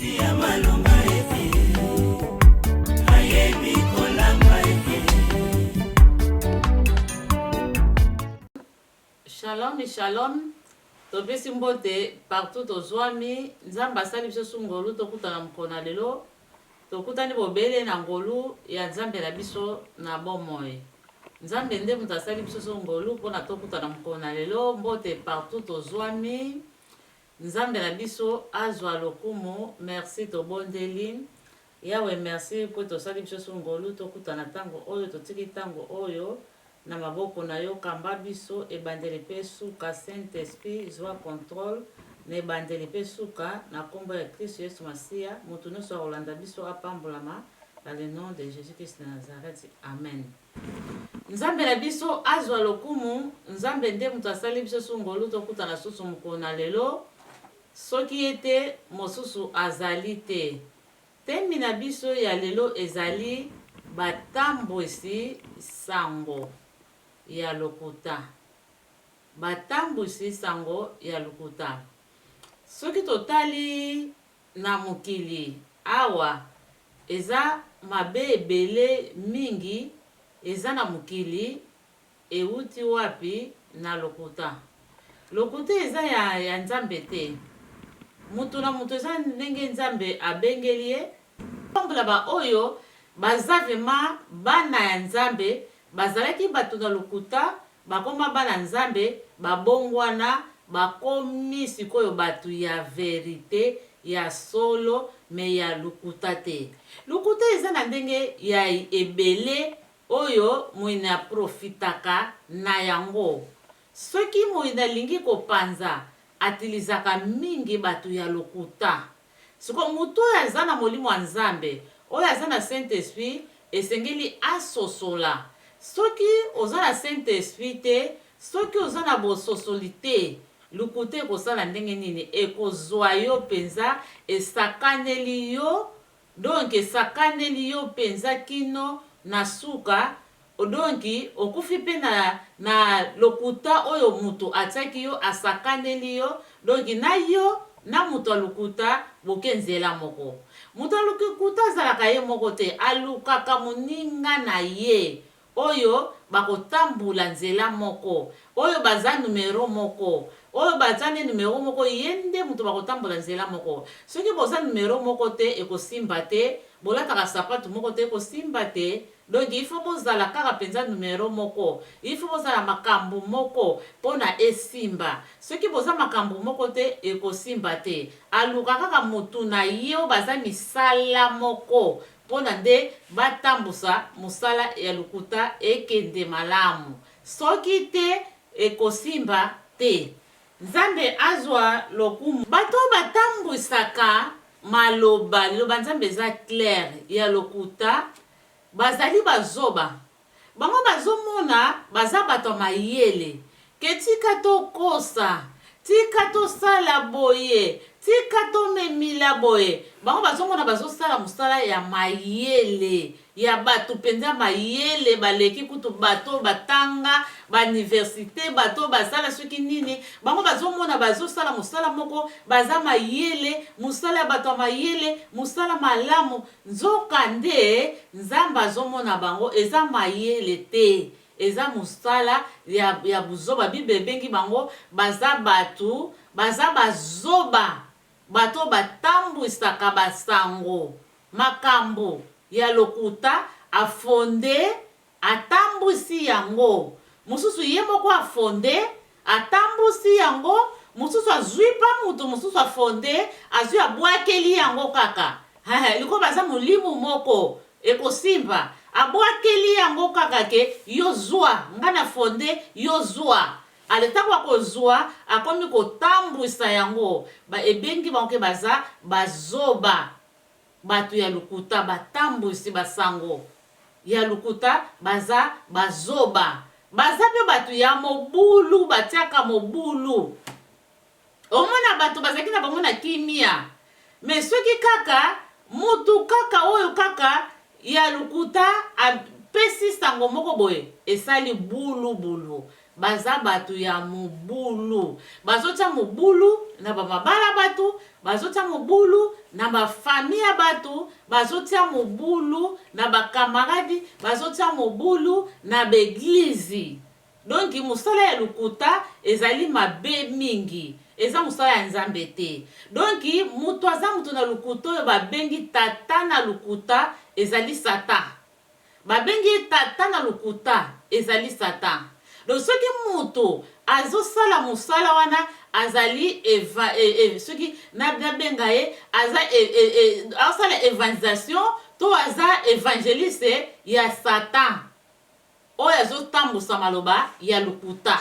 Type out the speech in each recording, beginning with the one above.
Shalom, shalom. Topesi mbote partout tozwami. Nzamba asali biso sungolu tokutana mkona lelo. Tokutani bobele na ngolu ya nzambe na biso na bomoi. Nzambe nde mutu asali biso sungolu pona tokutana mkona lelo mbote partout tozwami. Nzambe na biso azwa lokumu. Merci tobondeli. Yawe merci po tosali biso sungolu tokutana tango oyo totiki tango oyo. Na maboko na yo kamba biso ebandeli pe suka Saint-Esprit zwa contrôle na ebandeli pe suka na kombo ya Kristo Yesu Masia mutu nyonso akolanda biso apambolama dans le nom de Jésus-Christ de Nazareth. Amen. Nzambe na biso azwa lokumu. Nzambe nde mutu asali biso sungolu tokutana susu mokona lelo soki ete mosusu azali te. Temi na biso ya lelo ezali batambwisi sango ya lokuta. Batambwisi sango ya lokuta. Soki totali na mokili awa eza mabe ebele mingi eza na mokili euti wapi na lokuta. Lokuta eza ya nzambe te. Mutu na mutu eza ndenge nzambe abengeli ye. Pambola ba oyo bazavema bana ya nzambe bazalaki batu na lokuta bakoma bana nzambe babongwana bakomi sikoyo batu ya verite ya solo me ya lokuta te. Lokuta eza na ndenge ya ebele oyo mwina profitaka na yango. Soki mwina lingi kopanza atilizaka mingi batu ya lokuta. Siko mutu oyo aza na molimo wa nzambe oyo aza na Saint-Esprit esengeli asosola. Soki oza na Saint-Esprit te, soki oza na bososoli te, lokuta ekosala ndenge nini? Ekozwa yo penza, esakaneli yo, donc esakaneli yo penza kino na suka, donc okufi pe na lokuta oyo mutu atiaki yo asakaneli yo, donc na yo na mutu alukuta boke nzela moko. Mutu alukuta azalaka ye moko te, alukaka moninga na ye oyo bakotambula nzela moko, oyo baza numero moko, oyo baza ne numero moko yende mutu bakotambula nzela moko. Soki boza numero moko te ekosimba te, bolataka sapatu moko te ekosimba te. Donc il faut bozala kaka penza numero moko, il faut bozala makambu moko pona esimba. Soki boza makambu moko te ekosimba te. Aluka kaka mutu na yo baza misala moko pona nde batambusa musala ya lokuta ekende malamu. Soki te ekosimba te. Nzambe azwa lokumu. Bato batambwisaka maloba, loba nzambe za clair ya lokuta bazali bazoba. Bango bazomona baza bato mayele. Ke tika tokosa, tika tosala boye, tika tomemila boye. Bango bazomona bazosala musala ya mayele. Ya bato penza mayele baleki kutu bato batanga ba université bato basala soki nini. Bango bazomona bazosala musala moko baza mayele, musala bato mayele, musala malamu. Nzoka nde nzamba azomona bango eza mayele te. Eza musala ya buzoba. Bible bengi bango baza batu, baza bazoba. Bato batambwisaka basango makambo ya lokuta afonde atambwisi yango. Mususu ye moko afonde atambwisi yango. Mususu azwi pa mutu mususu afonde azwi abwakeli yango kaka. Liko baza mulimu moko ekosimba abwakeli yango kaka ke yozwa ngana fonde yozwa. Aletako akozwa akomi kotambwisa yango. Ba ebengi bango baza bazoba. Batu ya lukuta batambwisi basango ya lukuta baza bazoba. Baza pe batu ya mobulu batiaka mobulu. Omona batu bazaki na bango na kimia. Me soki kaka mutu kaka oyo kaka ya lukuta apesi sango moko boye esali bulu bulu. baza batu ya mobulu, bazotia mobulu na bamabala batu, bazotia mobulu na bafamille ya batu, bazotia mobulu na bakamaradi, bazotia mobulu na beglizi. Donc musala ya lukuta ezali mabe mingi, eza musala ya nzambe te. Donc mutu aza mutu na lukuta oyo babengi tata na lukuta ezali Satan. Babengi tata na lukuta ezali Satan. Donc soki mutu azosala musala wana azali soki nabenga ye azosala evangelisation to aza evangeliste ya Satan oyo azotambusa maloba ya lukuta.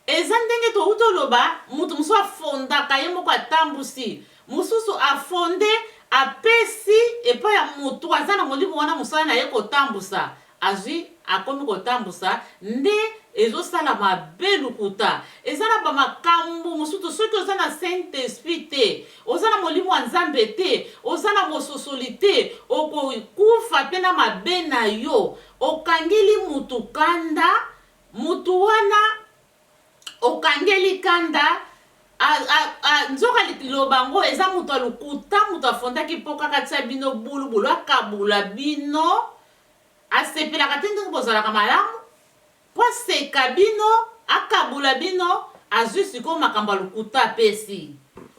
Eza ndenge touti oloba mutu mususu afondaka ye moko atambusi, mususu afonde apesi epai ya mutu aza na molimo wana mosala na ye kotambusa, azwi akomi kotambusa nde ezosala mabe lukuta. Eza na bamakambo mususu soki oza na Saint Esprit te, oza na molimo wa Nzambe te, oza na mososoli te, okokufa pe na mabe na yo. Okangeli mutu kanda, mutu wana okangeli kanda nzoka lilobango eza mutu alukuta, mutu afondaki mpo kaka tia bino bulubulu akabula bino, asepelaka te ndenge bozalaka malamu po aseka bino akabula bino, azwi sikoyo makambo ya lukuta apesi.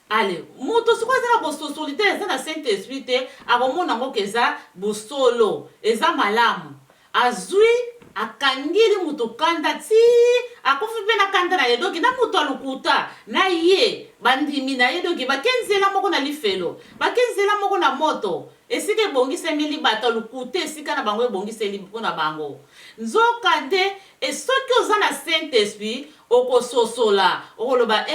Ale mutu sikoyo eza na bososoli te, eza na Saint Esprit te, akomona ngo eza bosolo, eza malamu. Azwi akangeli mutu kanda ti akufi pe na kanda na ye. Doki na mutu alukuta na ye bandimi na ye, doki bakenzela moko na lifelo, bakenzela moko na moto, esika ebongiseli bato alukuta, esika na bango ebongiseli mpo na bango. Nzoka nde esoki oza na Saint Esprit okososola okoloba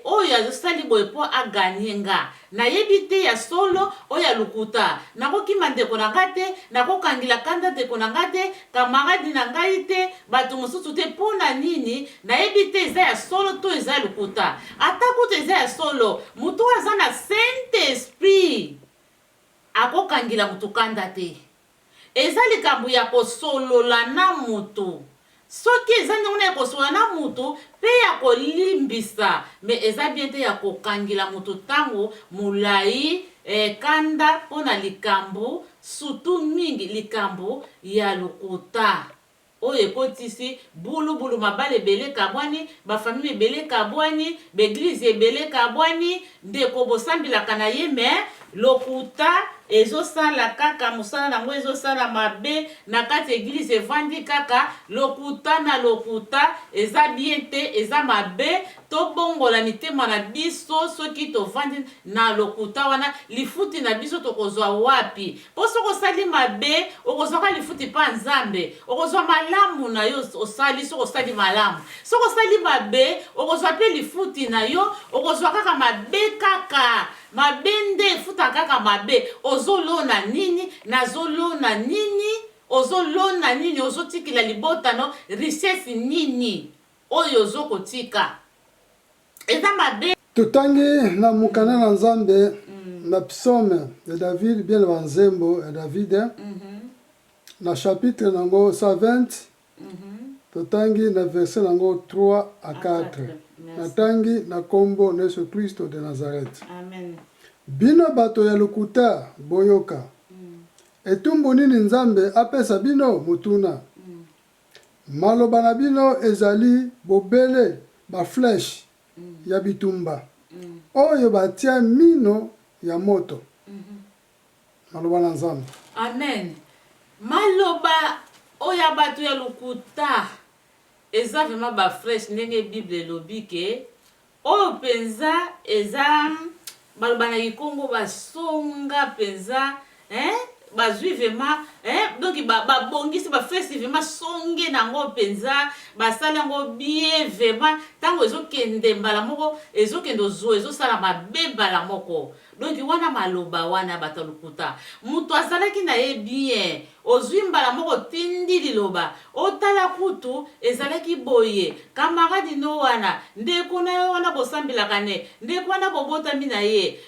oyo azosali boye mpo aganye nga, nayebi te ya solo oyo alukuta, nakokima ndeko na nga te, nakokangela kanda ndeko na nga te, kamaradi na ngai te, bato mosusu te. Mpo na nini? Nayebi te eza ya solo to eza ya lukuta. Ata kutu eza ya solo, mutu aza na Saint Esprit akokangela mutu kanda te. Eza likambo ya kosolola na mutu. Soki eza ndenge ya kosolola na mutu pe ya kolimbisa, me eza bien te ya kokangela mutu tango mulai kanda pona likambo, surtout mingi likambo ya lukuta oyo ekotisi bulubulu mabale ebele kabwani, bafamili ebele kabwani, beglize ebele kabwani, ndeko bosambelaka na ye, me lokuta ezosala kaka mosala nango ezosala mabe na kati eglize evandi kaka lokuta na lokuta, eza bien te, eza mabe. Tobongola mitema na biso soki tovandi na lokuta wana, lifuti na biso tokozwa wapi? Po soki osali mabe okozwaka lifuti pa Nzambe, okozwa malamu na yo osali soki osali malamu. Soki osali mabe okozwa pe lifuti na yo, okozwa kaka mabe kaka. Mabe nde efuta kaka mabe. Ozolona nini? Nazolona nini? Ozolona nini? Ozotikila libotano richesse nini oyo ozokotika? Eza mabe. Tutangi na mukana na Nzambe na psaume de David, bien le nzembo ya David, na chapitre nango 120, tutangi na verset nango 3 à 4. Natangi na kombo na Yesu Kristo de Nazareth. Amen. Bino bato ya lokuta boyoka. Etumbu nini Nzambe apesa bino mutuna. Maloba na bino ezali bobele ba flèche ya bitumba. Oyo batia mino ya moto. Maloba na Nzambe. Amen. Maloba oya bato ya lokuta eza vraiment ba fresh ndenge Bible elobi ke oyo penza eza baloba na Kikongo basonga penza bazwi vraiment donc babongisi bafesi vraiment songe nango penza basali yango bien vraiment tango ezokende mbala moko ezokende ozo ezosala mabe mbala moko. Donc wana maloba wana bato lokuta mutu azalaki na ye bien ozwi mbala moko tindi liloba otala kutu ezalaki boye kamaradi no wana ndeko na yo wana bosambelaka ne ndeko wana bobotami na ye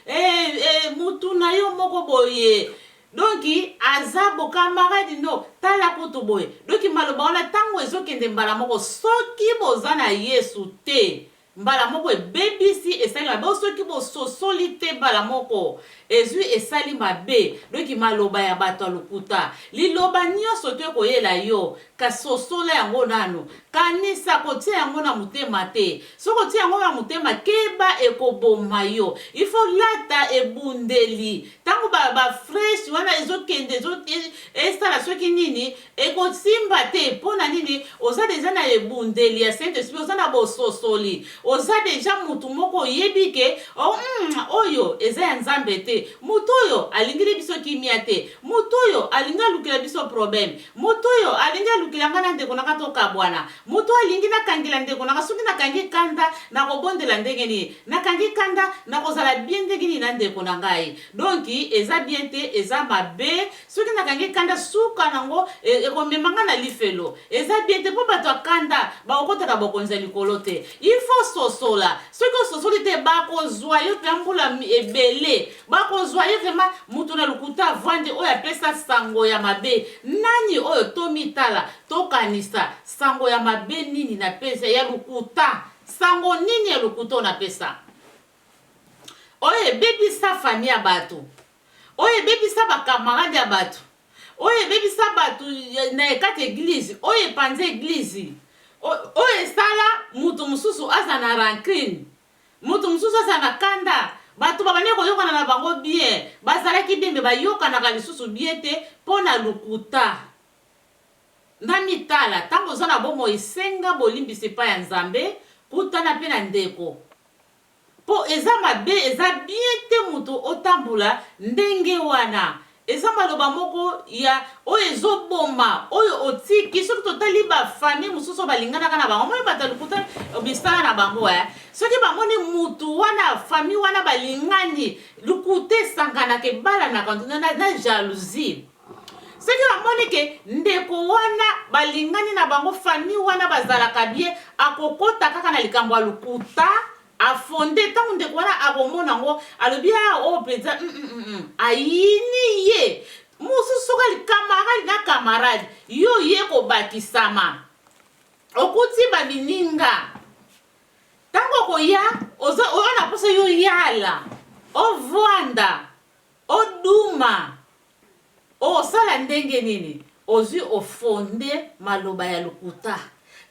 mutu na yo moko boye donc azabo camarade no tala kutu boye donc maloba wana tango ezokende mbala moko soki boza na Yesu te mbala moko ebebisi esali mabe soki bososoli te mbala moko ezwi esali mabe donc maloba ya bato ya lokuta liloba nyonso to ekoyela yo kasosola yango nano kanisa kotia yango na motema te soki otia yango na motema keba ekoboma yo il faut lata ebundeli tango ba fresh wana ezokende esala soki nini ekosimba te mpona nini oza deja na ebundeli ya Saint-Esprit oza na bososoli oza deja mutu moko oyebi ke oyo eza ya Nzambe te mutu oyo alingili biso kimia te mutu oyo alinga lukila biso problème mutu oyo alinga lukila nga na ndeko nanga tokabwana mutu alingi nakangela ndeko nanga soki nakangi kanda nakobondela ndenge nini nakangi kanda nakozala bien ndenge nini na ndeko na ngai donc eza bien te eza mabe soki nakangi kanda suka nango ekomemanga na lifelo eza bien te mpo bato ya kanda bakokotaka bokonzi ya likolo te il faut sosola soki ososoli te bakozwa yo mpe mbula ebele bakozwa ye vraimen mutu na lokuta avandi oyo apesa sango ya mabe nani oyo tomitala tokanisa sango ya mabe nini napesa ya lokuta sango nini ya lokuta onapesa oyo ebebisa fami ya bato oyo ebebisa bakamarade ya bato oyo ebebisa bato na kati eglize oyo epanze eglize oyo esala mutu mosusu aza na rancune mutu mosusu aza na kanda bato babandi koyokana na bango bien bazalaki bien me bayokanaka lisusu bien te mpo na lokuta na mitala ntango oza na bomo esenga bolimbisi epai ya Nzambe kutana mpe na ndeko mpo eza mabe eza bien te mutu otambola ndenge wana eza maloba moko ya oyo ezoboma oyo otiki soki totali bafamille mosusu balinganaka na bango moi bato lokuta bisala na bango soki bamoni mutu wana famille wana balingani lokuta esanganaka ebalanaka na jalousie soki bamoni ke ndeko wana balingani na bango famille wana bazalaka bien akokota kaka na likambo ya lokuta afonde tango ndeko wana akomona ngo alobi o peza ayini ye mosusu soki camarade na camarade yo ye kobakisama okuti babininga tango koya oyo na posa yo yala ovanda oduma osala ndenge nini ozwi ofonde maloba ya lokuta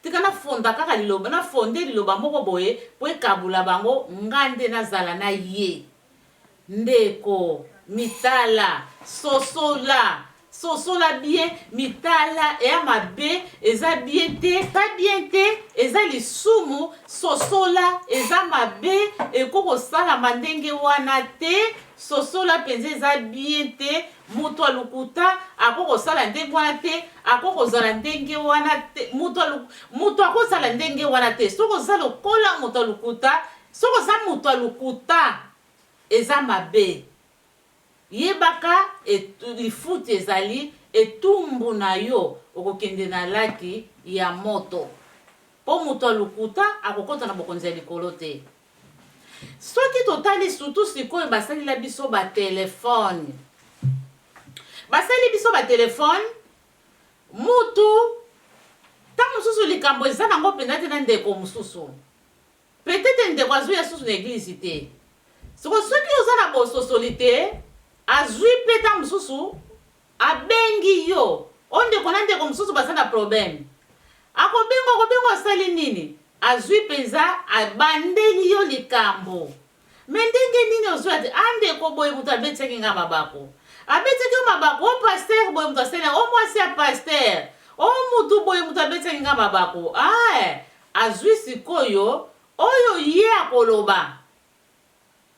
tika na fonda kaka liloba na fonde liloba moko boye po ekabula bango ngande nazala na ye ndeko mitala sosola bien mitala eya mabe eza bien te pas bien te eza lisumu sosola eza mabe ekokosalama ndenge wana te sosola mpenza eza bien te mutu alukuta akokosala ndenge wana te akokozala ndenge wana te mutu akosala ndenge wana te soki oza lokola mutu alukuta soki oza mutu alukuta eza mabe yebaka lifuti ezali etumbu na yo okokende na laki ya moto mpo mutu alukuta akokota na bokonzi ya likolo te soki totali surtout sikoyo basalila biso batelefone basali biso batelefone mutu ta mosusu likambo eza nango mpenza te na ndeko mosusu peut-être ndeko azwi ya susu na eglize te soki oza na bososoli te azwi mpe ta mosusu abengi yo o ndeko na ndeko mosusu baza na problème akobenga asali nini azwi mpenza abandeli yo likambo me ndenge nini ozwi ati andeko boye mutu abetiaki nga mabako abetiaki yo mabako o paster boye mutu asali o mwasi ya paster o mutu boye mutu abetiaki nga mabako azwi sikoyo oyo ye akoloba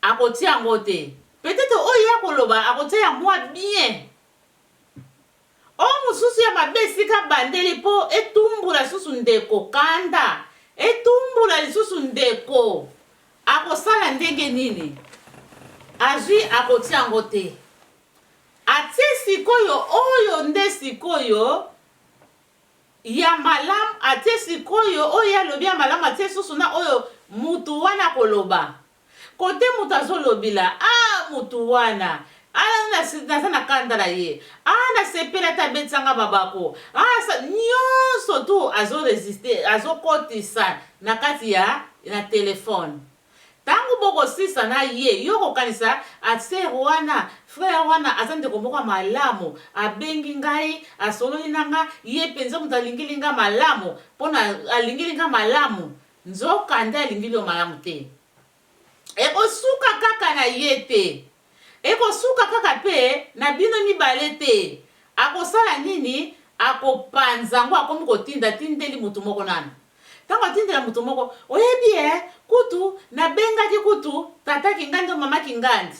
akotia yango te peut-être oyo ye akoloba akotia ya mwa bien o mosusu ya mabe esika bandeli mpo etumbula lisusu ndeko kanda etumbula lisusu ndeko akosala ndenge nini azwi akotia yango te atie sikoyo oyo nde sikoyo ya malamu atie sikoyo oyo alobi ya malamu atie susu na oyo mutu wana koloba kote mutu azolobila mutu wana naza na kanda na ye nasepela ata abetsanga babako nyonso tu azoresiste azokotisa na kati ya na telefone. Tangu bokosisa na ye yo kokanisa aser wana frère wana aza ndeko moko malamu abengi ngai asololi na nga ye mpenza moto alingili nga malamu mpona alingili nga malamu nzoka nde alingili yo malamu te. Ekosuka kaka na ye te, ekosuka kaka pe na bino mibale te. Akosala nini? Akopanza ngo akomi kotinda tindeli mutu moko nana. Tango atindela mutu moko oyebi kutu nabengaki kutu tata kingandi o mama kingandi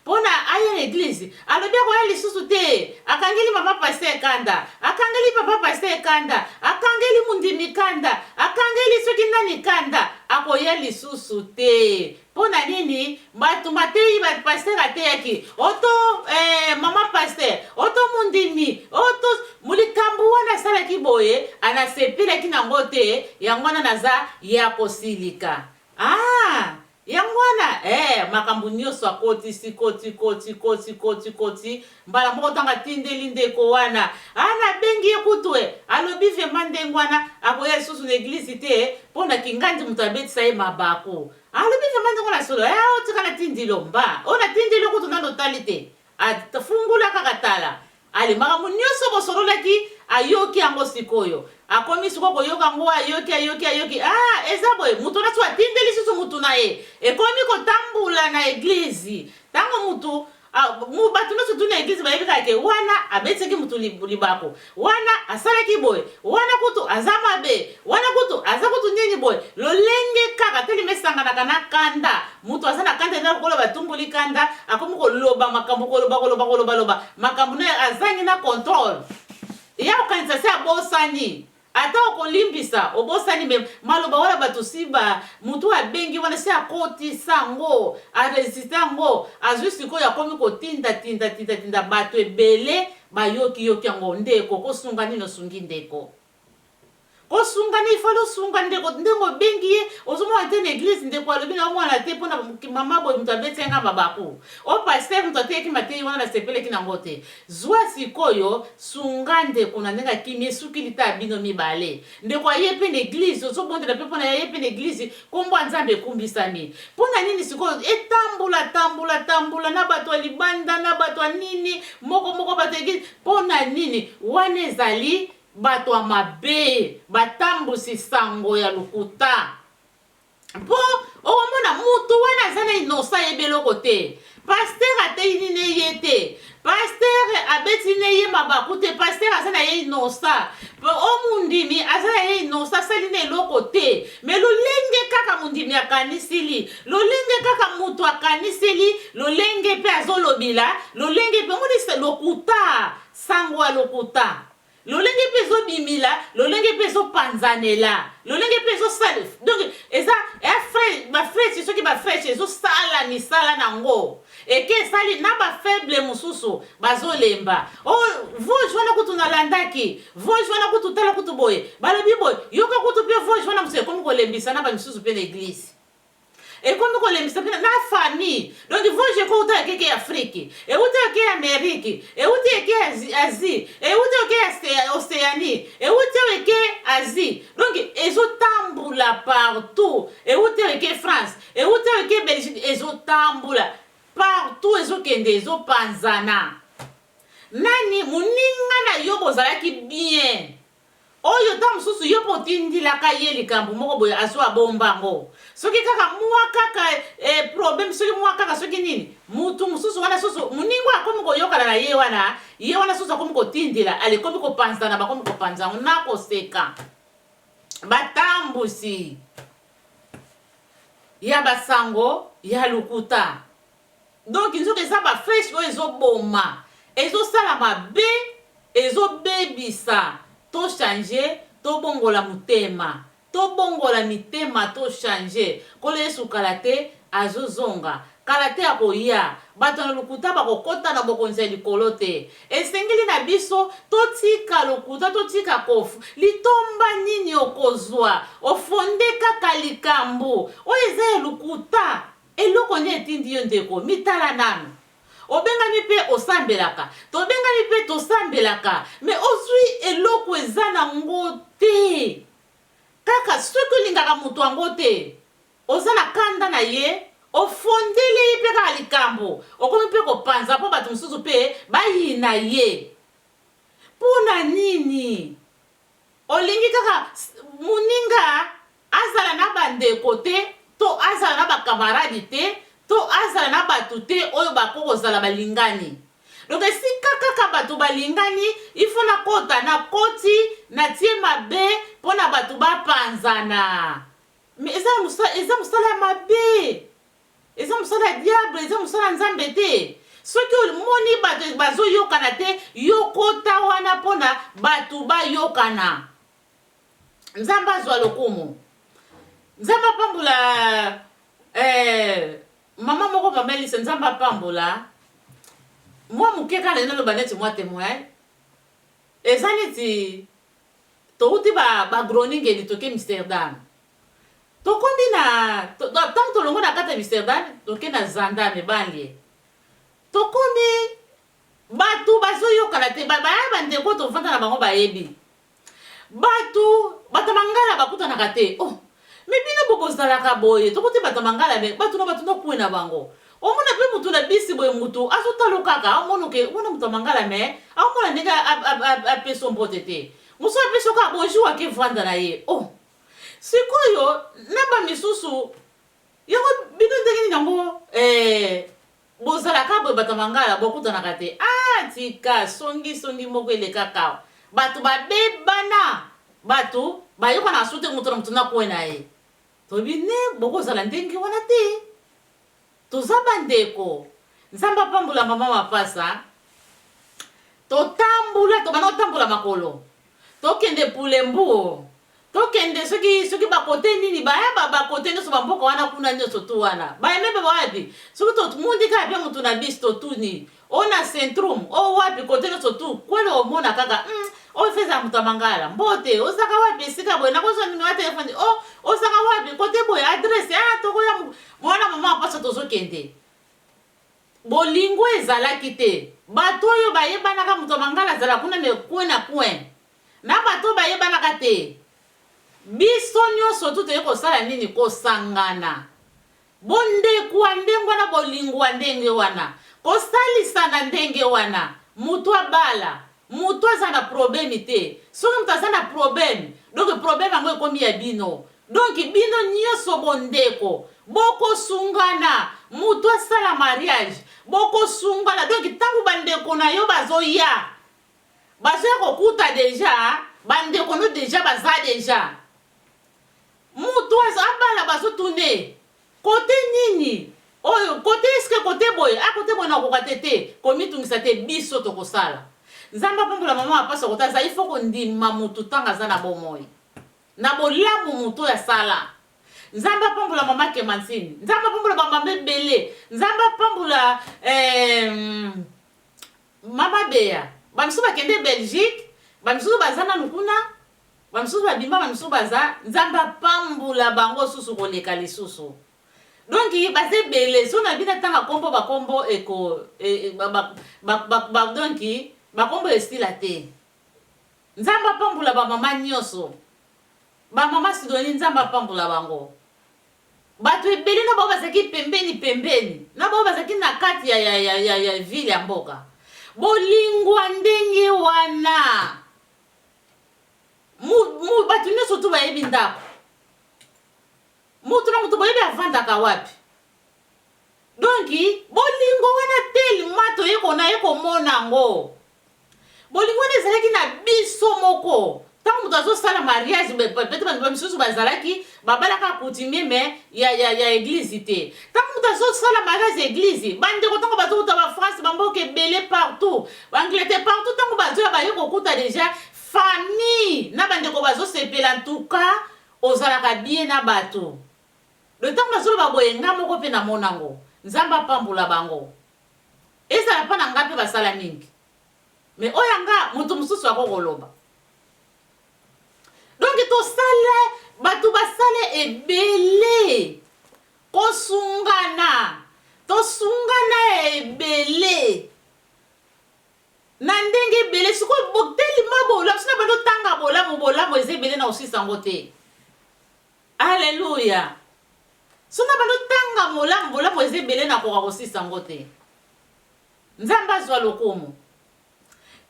pona aye na eglise alobi akoya lisusu te, akangeli mama paster kanda, akangeli papa paster kanda, akangeli mundimi kanda, akangeli soki nani kanda, akoya lisusu te. Pona nini? Batu matei bat paster ateyaki oto mama paster oto mundimi oto mulikambu wana salaki boye anasepelaki nango te, yango wana naza ya kosilika. Yangwana makambu nyonso akotisi koti mbala moko tanga tindeli ndeko wana bengi ye kutu alobi vema ndengwana akoya lisusu na eglise te mpona kingandi moto abetisa ye mabako. Alobi vema ndengo na solo otika na tindilo mba na tindilo kutu nando tali te afungula kaka tala ali makambu nyonso bosololaki ayoki yango sikoyo akomi siko koyoka ngo ayoki eza boye mutu na so atindeli susu mutu na ye ekomi kotambula na eglise. Tango mutu batu nyonso tu na eglise bayebi kaka wana abetsaki mutu libako, wana asalaki boye, wana kutu aza mabe, wana kutu aza kutu nini boye, lolenge kaka telema esanganaka na kanda. Mutu aza na kanda eza lokola batumbuli kanda akomi koloba makambo koloba makambo na azangi na control. Ya okanisa se abosani ata okolimbisa obosani me maloba wala batu siba mutu abengi wana se akotisa ngo aresiste ngo azwisiko yakomi kotinda bato ebele bayoki yango ndeko kosunga nino sungi ndeko kosunga ni falo sunga ndeko ndengo bengi ye ozomona te na eglise ndeko alobi na mwana te mpona mama boye mutu abetenga babaku o paster mutu ateyaki matei wana nasepeleki nango te. Zwa sikoyo sunga ndeko na ndenge akimi esukili ta bino mibale ndeko aye pe na eglise ozobondela pe mpona aye pe na eglise kombo ya Nzambe ekumbisami mpona nini sikoyo etambula na bato ya libanda na bato ya nini moko bato ya eglise mpona nini? Wana ezali bato wa mabe batambusi sango ya lukuta mpo omona mutu wana aza na inosa yebeloko te. Paster atei nini ye te, paster abeti ne ye mabaku te, paster aza na ye inosa omundimi aza na ye inosa asali na eloko te. Me lolenge kaka mundimi akanisili, lolenge kaka mutu akanisili, lolenge pe azolobila, lolenge pe monisa lokuta sango ya lokuta, lolenge pe ezobimila, lolenge pe ezopanzanela, lolenge pe ezosala. Donc eza bafreche soki bafreche ezosala misala nango eke esali na bafaible mosusu bazolemba voje wana kutu nalandaki, voje wana kutu tala kutu boye balobi boye yoka kutu pe voje wana mosusu ekomi kolembisa na bamisusu pe na eglise ekomi kolembisa pe na famille. Donc voje ekouta ekeke Afrique, euta eke Amerique, euta eke Asie, euta eke Océanie, euta eke Asie. Donc ezotambula partout, euta eke France, euta eke Belgique, ezotambula partout, ezokende ezopanzana. Nani muninga na yo bozalaki bien oyo ta mususu yo potindilaka ye likambo moko boye azo abombango soki kaka mwa kaka problème soki mwa kaka soki nini mutu mususu wana susu muningo akomi koyokana na ye wana susu akomi kotindila alikomi kopanzana bakomi kopanzango na koseka batambusi ya basango ya lukuta. Donc nzoka eza bafresh oyo ezoboma ezosala mabe ezobebisa to changer to bongola mutema to bongola mitema to changer kolo Yesu kalate azozonga kalate akoya bato na lukuta bakokota na bokonzi ya likolo te. Esengeli na biso totika lukuta totika kofu litomba nini okozwa ofonde kaka likambo oyo eza lukuta eloko nde etindi yo ndeko mitala nanu obengami pe osambelaka tobengami pe tosambelaka mais ozwi eloko eza nango te kaka soki olingaka moto yango te oza na kanda na ye ofondeli ye mpe kaka likambo okomi mpe kopanza mpo bato mosusu mpe bayina ye mpona nini olingi kaka moninga azala na bandeko te to azala na bakamaradi te to azala na bato te oyo bakokozala balingani donc esika kaka bato balingani ifo nakota na koti natie mabe mpo na bato bapanzana mais eza mosala ya mabe eza mosala ya diable eza mosala ya nzambe te soki omoni bato bazoyokana te yokota wana mpona bato bayokana nzambe azwa lokumu nzambe apambola mama moko mamelise nzambe apambola mwa moke kala naloba neti mwa témoin eza neti touti bagroningeli toke Amsterdam tokondi na ntango tolongo na kati ya Amsterdam toke na Zandam banlie tokomi bato bazoyokana te baya bandeko tovanda na bango bayebi bato mangala bakutanaka te oh me bino bokozalaka boye tokoti bato mangala me bato na bato nokue na bango omona mpe mutu na bisi boye mutu azotalo kaka amonoke omona mutu mangala me aomona ndenge apeso mbote te mosu apeso kaka bonjour ake vanda na ye oh sikoyo na bamisusu yango bino ndenge nini yango bozalaka boye bato mangala bokutanaka te tika songi moko elekaka bato babebana bato bayokana asute mutu na mutu nakue na ye tobine bokozala ndenge wana te toza bandeko nzambe apambola mama mapasa totambula tobana otambola makolo tokende pulembu tokende soki bakote nini baya bakote nyonso bamboka wana kuna nyonso tu wana bayemebe wapi soki tomundika pe mutu na biso totuni ona centrum o wapi kote nyonso tu kwele omona kaka ofeza mutu amangala mbote ozaka wapi esika boye nakozwa nini wa telefone ozaka wapi kote boye adresse tokoya mwana mama apasa tozokende bolingo ezalaki te bato oyo bayebanaka mutu amangala azala kuna me kue na kue na bato bayebanaka te biso nyonso tu toye kosala nini kosangana bondekwa ndenge wana bolingwa ndenge wana kosalisana ndenge wana mutu abala mutu aza na problème te soki mutu aza na problème donc problème yango ekomi ya bino donc bino nyonso bondeko bokosungana mutu asala mariage bokosungana donc ntango bandeko na yo bazoya kokuta deja bandeko no deja baza deja mutu abala bazotune kote nini oyo kote eske kote boye kote boye nakoka te komitungisa te biso tokosala nzambe apambola mama apasa kotaza ifo kondima mutu tanga aza na bomoi na bolamu mutu ya sala nzambe apambola mama Kemansini nzambe apambola bamama ebele nzambe apambola mama Beya bamisusu bakende Belgique bamisusu baza na lukuna bamisusu babimba bamisusu baza nzambe apambola bango susu koleka lisusu donc baza ebele so na bina tanga kombo bakombo eko donc bakombo estila te nzambe apambola bamama nyonso bamama Sidoni nzambe apambola bango bato ebele na bao bazalaki pembeni na bao bazalaki na kati ya ville ya mboka bolingwa ndenge wana bato nyonso tu bayebi ndako mutu na mutu boyebi avandaka wapi donc bolingo wana teli mato ye komona yango bolingo wana ezalaki na biso moko ntango mutu azosala mariage pete bantu bamisusu bazalaki babalaka coutumier me ya église te ntango mutu azosala mariage église bandeko ntango bazokota bafrance bamboka ebele partout baangleterre partout ntango bazoya baye kokuta deja famille na bandeko bazosepela ntuka ozalaka bien na bato le ntango bazoloba boye nga moko mpe namonango nzambe apambola bango ezala mpa na nga mpe basala mingi me oyo nga moto mosusu akokoloba donc tosala bato basala ebele tosungana ebele osisa ngo te. Alléluia. Sona balo tanga molamu ezebele na koka kosisa ngo te. Nzambe azwa lokumu.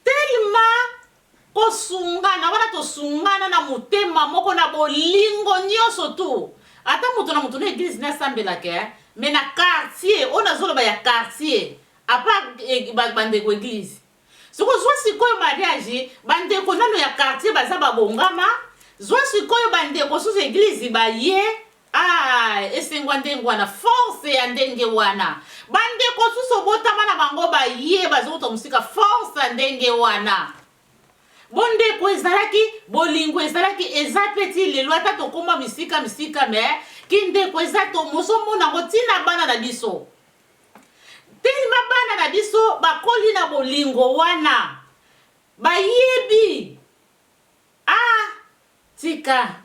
Tellement kosungana wana tosungana na motema moko na bolingo nyonso tu. Ata mutu na mutu na église na sambelaka mais na quartier ona zoloba ya quartier apa bandeko église. Soko zwa sikoyo mariage bandeko nano ya quartier baza babongama. Zwa sikoyo bandeko susu église baye esengwa ndenge wana force ya ndenge wana. Bandeko susu botama na bango baye bazota musika force ya ndenge wana. Bondeko ezalaki bolingo ezalaki eza peti lelo ata tokoma misika me kindeko eza tomosomona ngo tina bana na biso. Telima bana na biso bakoli na bolingo wana. Bayebi. Tika.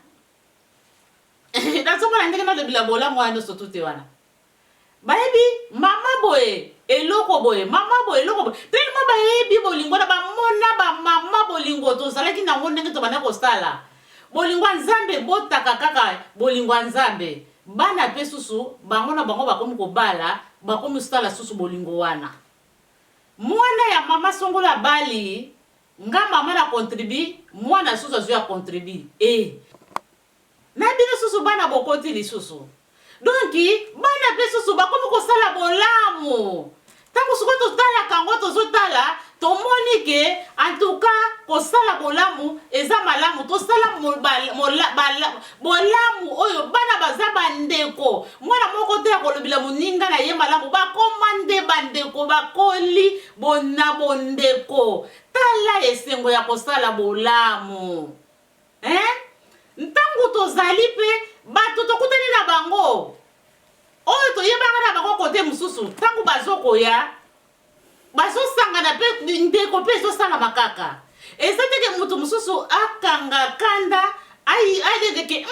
Nazomona ndenge na lebila bola mwana sotu te wana. Bayebi mama boye eloko boye mama boye eloko boye. Telima bayebi bolingo na bamona ba mama bolingo tozalaki na ngo ndenge to bana kosala. Bolingo nzambe botaka kaka bolingo nzambe. Bana pe susu bango na bango bakomi kobala bakomi sala susu bolingo wana. Mwana ya mama songola bali nga mama na contribue mwana susu azu ya contribue na bino susu bana bokoti lisusu. Donc bana pe susu bakomi kosala bolamu. Tango suko totala kango tozotala tomoni ke en tout cas kosala bolamu eza malamu tosala bolamu oyo bana baza bandeko mwana moko te akolobila moninga na ye malamu bakomande bandeko bakoli bona bondeko tala esengo ya kosala bolamu ntango tozali pe bato tokutani na bango oyo toyebanga na bango kote mususu tango bazokoya bazosangana pe ndeko pe ezosala makaka eza teke mutu mususu akanga kanda ayedeke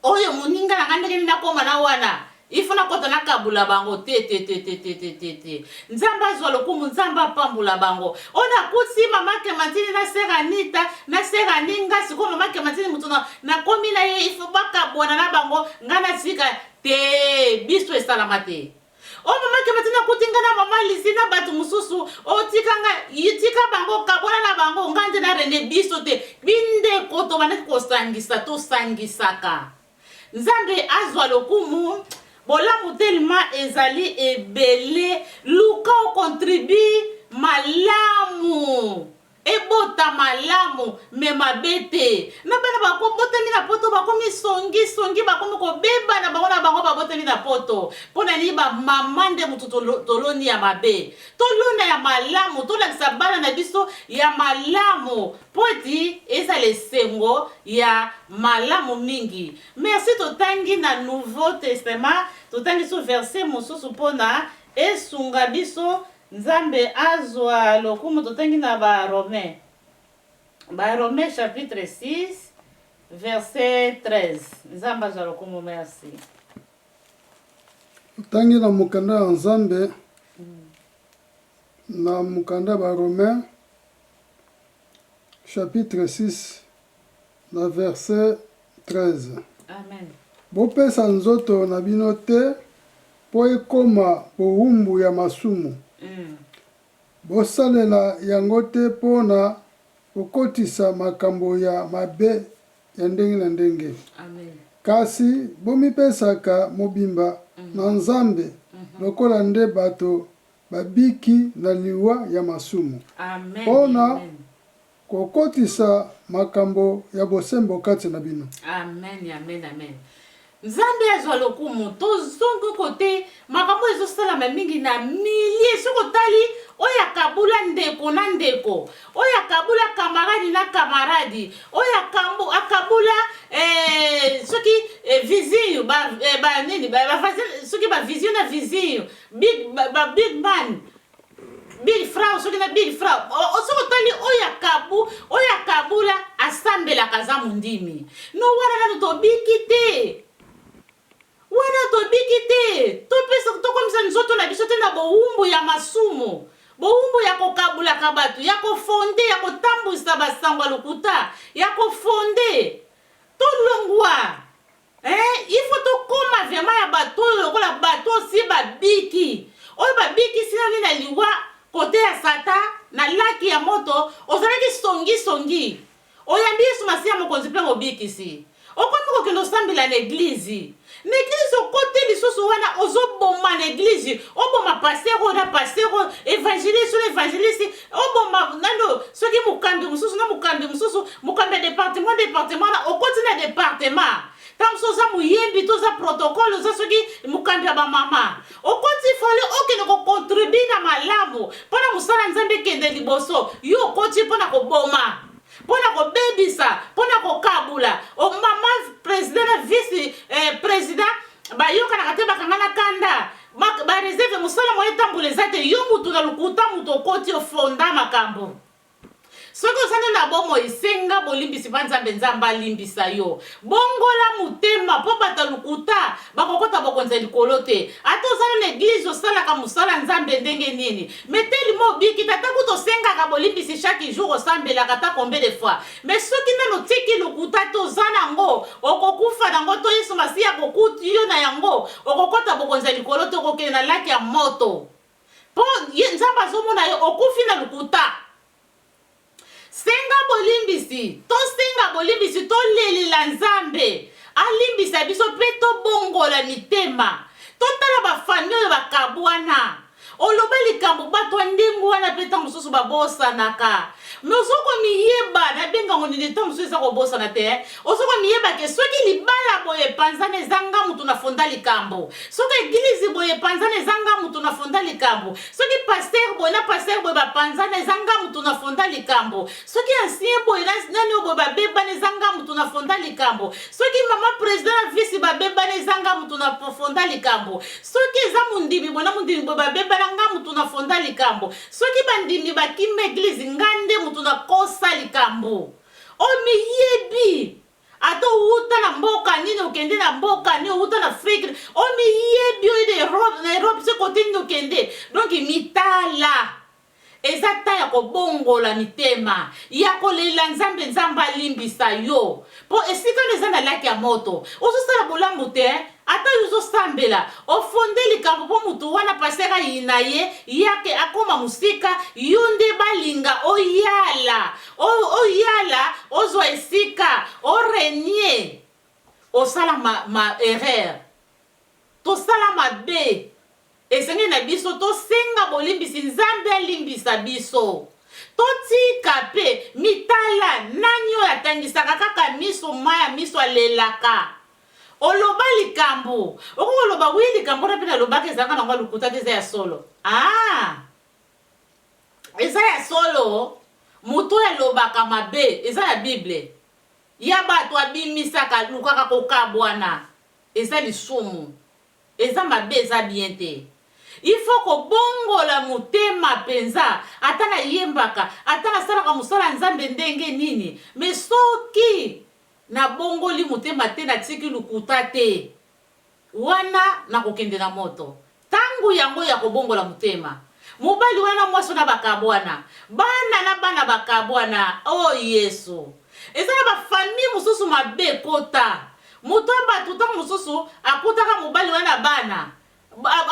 oyo moninga na ngandeke nakoma na wana ifuna kota nakabula bango te nzamba azwa lokumu nzamba apambula bango ona kuti mama Kematini na sera nita na sera ninga siko mama Kematini mutu na komi na ye ifu bakabwana na bango ngana sika te biso esalama te. O mama Kematini kutinga na mama Lisina batu mususu o yitika bango kabona na bango ngande na rene biso te binde koto bana kosangisa to sangisaka. Nzambe azwa lokumu bolamu telema ezali ebele luka o contribue malamu ebota malamu me mabete na bana bakobotami na poto bakomi songi bakomi kobeba na bango na bango babotami na poto pona ni ba mamande mutu toloni ya mabe tolona ya malamu tolakisa bana na biso ya malamu poti eza lesengo ya malamu mingi. Merci totangi na Nouveau Testament totangi so verset mosusu pona esunga biso nzambe azwa lokumu totangi na ba Romains chapitre 6 verset 13 nzambe azwa lokumu. Merci. Totangi na mukanda ya nzambe na mukanda ba Romains chapitre 6 na verset 13. Amen. Bopesa nzoto na bino te po ekoma bowumbu ya masumu. Bosalela yango te pona kokotisa makambo ya mabe ya ndenge na ndenge. Amen. Kasi bomipesaka mobimba na nzambe lokola nde bato babiki na liwa ya masumu. Amen. Pona kokotisa makambo ya bosembo kati na bino. Amen, amen, amen. Nzambe azwa lokumu tozongo kote makambo ezosala mingi na milie soko tali oya kabula ndeko na ndeko oya kabula kamaradi na kamaradi oya akabula soki vizinyo ba nini ba soki ba vizinyo na vizinyo big man big frau soki na big frau soko tali oya kabula asambela kaza mundimi no wana na tobiki te wana tobiki te topesa tokomisa nzoto na biso te na bowumbu ya masumu boumbu ya kokabula kabatu ya kofonde ya kotambusa basango lokuta ya kofonde tolongwa il faut tokoma vraiment ya bato lokola bato si babiki oyo babiki sina na liwa kote ya sata na laki ya moto ozalaki songi oyambi yesu masiya mokonzi mpe mobikisi okomi kokende osambela na eglize okote lisusu wana ozoboma na eglize oboma pasero na pasero evangeliste na evangeliste oboma nano soki mokambi mosusu na mokambi mosusu mokambi ya département na okoti na département tanso oza muyembi to oza protocole oza soki mokambi ya bamama okoti fale okende kocontribue na malamu mpona mosala nzambe ekende liboso yo okoti mpona koboma mpona kobebisa mpona kokabula mama président na vice président bayokanaka te bakangana kanda bareserve mosala moye etambola eza te yo mutu na lokuta mutu okoti ofonda makambo soki osani na bomo esenga bolimbisi mpa nzambe nzambe alimbisa yo bongola motema mpo bato lukuta bakokota bokonza likolo te ata ozali na eglize osalaka mosala nzambe ndenge nini meteli mobiki tata kuta osengaka bolimbisi chaque jour osambelaka ta combien de fois mais soki nano tiki lukuta te oza nango okokufa nango to yesu masiya kokuti yo na yango okokota bokonza likolo te okokende na laki ya moto mpo nzambe azomona yo okufi na lukuta senga bolimbisi tosenga bolimbisi tolelela nzambe alimbisa biso mpe tobongola mitema totala bafami oyo bakabwana oloba likambo bato ya ndenge wana mpe ntango mosusu babosanaka me ozokomiyeba nabengango nini ntango mosusu eza kobosana te ozokomiyeba ke soki libala boye epanzana ezanga mutu nafonda likambo soki eglize boye epanzana ezanga mutu nafonda likambo soki paster boye na paster boye bapanzana ezanga mutu nafonda likambo soki ancien boye nani oyo boye babebana ezanga mutu nafonda likambo soki mama président na vice babebana ezanga mutu nafonda likambo soki eza mondimi boye na mondimi boye babebana nga mutu nafonda likambo soki bandimi bakima eglize ngande mutu nakosa likambo omiyebi ata outa na mboka nini okende na mboka nini outa na Afrique omiyebi oyo na Europe se kote nini okende donc mitala eza ta ya kobongola mitema ya kolela nzambe nzambe alimbisa yo po esika eza na laki ya moto ozosala bolamu te ata yozosambela ofonde likambo mpo mutu wana pasera yina ye yake akoma musika yo nde balinga oyala oyala ozwa esika orenie osala ma erreur tosala mabe esenge na biso tosenga bolimbisi nzambe alimbisa biso totika mpe mitala nani oyo atangisaka kaka miso maya miso alelaka oloba likambo okoloba wi likambo na pena lobaka ezalaka nango lukuta te eza ya solo eza ya solo moto oyo alobaka mabe eza ya bible ya bato abimisaka lukaka kokabwana eza lisumu eza mabe eza bien te il faut kobongola motema penza ata na yembaka ata nasalaka mosala nzambe ndenge nini mais soki na bongoli motema te na tiki lukuta te wana na kokende na moto tangu yango ya kobongola motema mobali wana mwasi na bakabwana bana na bana bakabwana o yesu eza na bafamille mosusu mabe kota moto bato ntango mosusu akutaka mobali wana bana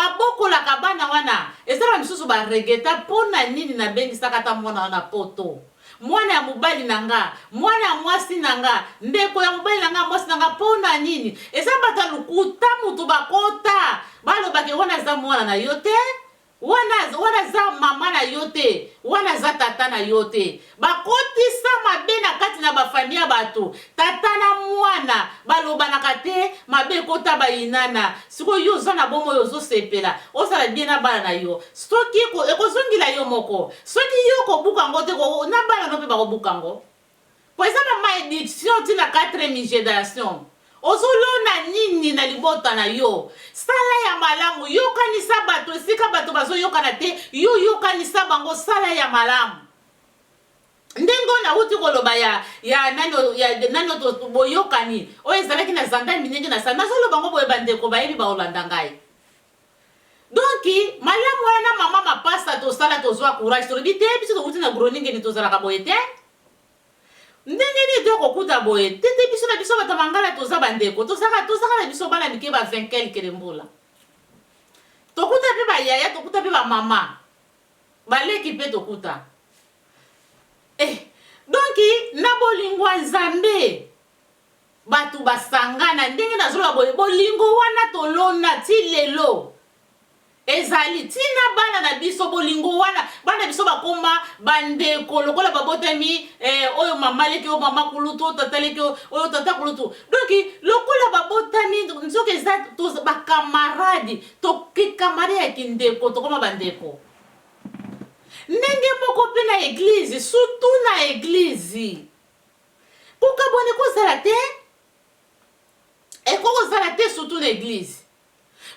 abokolaka bana wana eza na misusu baregeta mpona nini nabengisaka ta mwana wana poto mwana ya mobali nanga mwana ya mwasi nanga ndeko ya mobali nanga mwasi nanga mpona nini eza bato lukuta mutu bakota balobake wana za mwana na yo te wana za mama na yo te wana za tata na yo te bakotisa mabe na kati na bafamia bato tata na mwana balobanaka te mabe ekota bayinana sikoyo yo oza na bomo oyo ozosepela osala bien na bana na yo soki ekozongela yo moko soki yo kobuka ngo te na bana no mpe bakobuka ngo po eza na maédiction ntina 4e génération ozolona nini na libota na yo sala ya malamu yokanisa bato esika bato bazoyokana te yo yokanisa bango sala ya malamu ndenge na uti koloba ya nani boyokani oyo ezalaki na zanda minenge na sala nazoloba ngo boye bandeko bayebi baolanda ngai Donc malamu wana mama mapasta to sala to zwa courage to bite biso to kutina groninge ni to zala ka boyete ndenge ni to kokuta boye tete biso na biso batamangala to za bandeko to saka na biso bana mike ba 20 quelque mbula to kuta pe ba yaya to kuta pe ba mama baleki pe to kuta donc na bolingwa nzambe batu basangana ndenge nazola boye bolingo wana tolona ti lelo ezali tina bana na biso bolingo wana bana biso bakoma bandeko lokola babotami oyo mama leki oyo mama kulutu tata leki oyo tata kulutu donc lokola babotami nzoka eza bakamaradi tokikamari ya kindeko tokoma bandeko ndenge moko pe na eglize surtout na eglize kokabone kozala te ekozala te surtout na eglize